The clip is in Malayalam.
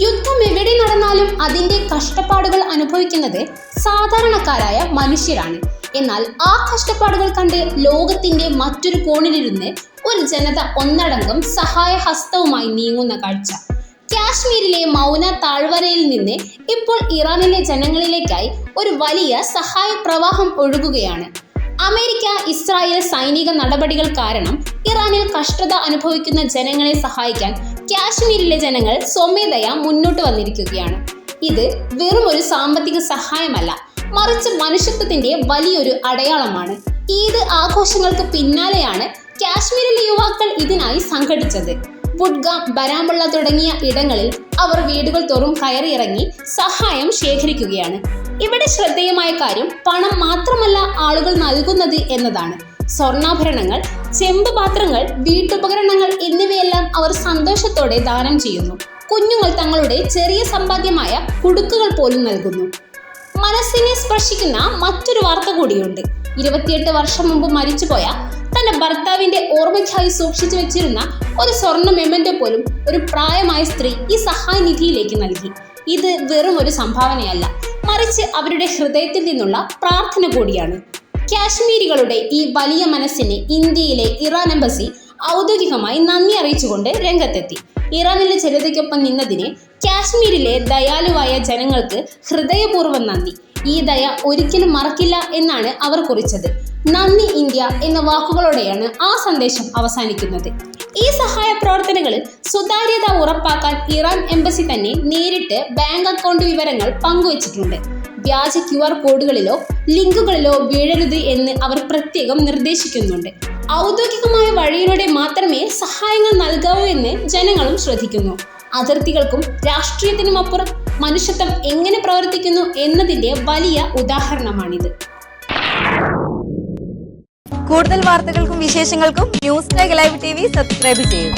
യുദ്ധം എവിടെ നടന്നാലും അതിന്റെ കഷ്ടപ്പാടുകൾ അനുഭവിക്കുന്നത് സാധാരണക്കാരായ മനുഷ്യരാണ്. എന്നാൽ ആ കഷ്ടപ്പാടുകൾ കണ്ട് ലോകത്തിന്റെ മറ്റൊരു കോണിലിരുന്ന് ഒരു ജനത ഒന്നടങ്കം സഹായഹസ്തവുമായി നീങ്ങുന്ന കാഴ്ച. കാശ്മീരിലെ മൗന താഴ്വരയിൽ നിന്ന് ഇപ്പോൾ ഇറാനിലെ ജനങ്ങളിലേക്കായി ഒരു വലിയ സഹായ പ്രവാഹം ഒഴുകുകയാണ്. അമേരിക്ക ഇസ്രായേൽ സൈനിക നടപടികൾ കാരണം ഇറാനിൽ കഷ്ടത അനുഭവിക്കുന്ന ജനങ്ങളെ സഹായിക്കാൻ കാശ്മീരിലെ ജനങ്ങൾ സ്വമേധയാ മുന്നോട്ട് വന്നിരിക്കുകയാണ്. ഇത് വെറും ഒരു സാമ്പത്തിക സഹായമല്ല, മറിച്ച് മനുഷ്യത്വത്തിന്റെ വലിയൊരു അടയാളമാണ്. ഈദ് ആഘോഷങ്ങൾക്ക് പിന്നാലെയാണ് കാശ്മീരിലെ യുവാക്കൾ ഇതിനായി സംഘടിച്ചത്. ബുഡ്ഗാം, ബരാമുള്ള തുടങ്ങിയ ഇടങ്ങളിൽ അവർ വീടുകൾ തോറും കയറിയിറങ്ങി സഹായം ശേഖരിക്കുകയാണ്. ഇവിടെ ശ്രദ്ധേയമായ കാര്യം പണം മാത്രമല്ല ആളുകൾ നൽകുന്നത് എന്നതാണ്. സ്വർണ്ണാഭരണങ്ങൾ, ചെമ്പ് പാത്രങ്ങൾ, വീട്ടുപകരണങ്ങൾ എന്നിവയെല്ലാം അവർ സന്തോഷത്തോടെ ദാനം ചെയ്യുന്നു. കുഞ്ഞുങ്ങൾ തങ്ങളുടെ ചെറിയ സമ്പാദ്യമായ കുടുക്കുകൾ പോലും നൽകുന്നു. മനസ്സിനെ സ്പർശിക്കുന്ന മറ്റൊരു വാർത്ത കൂടിയുണ്ട്. 28 വർഷം മുമ്പ് മരിച്ചുപോയ തന്റെ ഭർത്താവിന്റെ ഓർമ്മയ്ക്കായി സൂക്ഷിച്ചു വെച്ചിരുന്ന ഒരു സ്വർണ്ണ മെമന്റോ പോലും ഒരു പ്രായമായ സ്ത്രീ ഈ സഹായ നിധിയിലേക്ക് നൽകി. ഇത് വെറും ഒരു സംഭാവനയല്ല, മറിച്ച് അവരുടെ ഹൃദയത്തിൽ നിന്നുള്ള പ്രാർത്ഥന കൂടിയാണ്. കാശ്മീരികളുടെ ഈ വലിയ മനസ്സിന് ഇന്ത്യയിലെ ഇറാൻ എംബസി ഔദ്യോഗികമായി നന്ദി അറിയിച്ചുകൊണ്ട് രംഗത്തെത്തി. ഇറാനിലെ ജനതയ്ക്കൊപ്പം നിന്നതിന് കാശ്മീരിലെ ദയാലുവായ ജനങ്ങൾക്ക് ഹൃദയപൂർവ്വം നന്ദി. ഈ ദയ ഒരിക്കലും മറക്കില്ല എന്നാണ് അവർ കുറിച്ചത്. നന്ദി ഇന്ത്യ എന്ന വാക്കുകളോടെയാണ് ആ സന്ദേശം അവസാനിക്കുന്നത്. ഈ സഹായ പ്രവർത്തനങ്ങളിൽ സുതാര്യത ഉറപ്പാക്കാൻ ഇറാൻ എംബസി തന്നെ നേരിട്ട് ബാങ്ക് അക്കൗണ്ട് വിവരങ്ങൾ പങ്കുവച്ചിട്ടുണ്ട്. വ്യാജ QR കോഡുകളിലോ ലിങ്കുകളിലോ വീഴരുത് എന്ന് അവർ പ്രത്യേകം നിർദ്ദേശിക്കുന്നുണ്ട്. ഔദ്യോഗികമായ വഴിയിലൂടെ മാത്രമേ സഹായങ്ങൾ നൽകാവൂ എന്ന് ജനങ്ങളും ശ്രദ്ധിക്കുന്നു. അതിർത്തികൾക്കും രാഷ്ട്രീയത്തിനും അപ്പുറം മനുഷ്യത്വം എങ്ങനെ പ്രവർത്തിക്കുന്നു എന്നതിന്റെ വലിയ ഉദാഹരണമാണിത്. കൂടുതൽ വാർത്തകൾക്കും വിശേഷങ്ങൾക്കും ന്യൂസ് ടൈഗ് ലൈവ് TV സബ്സ്ക്രൈബ് ചെയ്യൂ.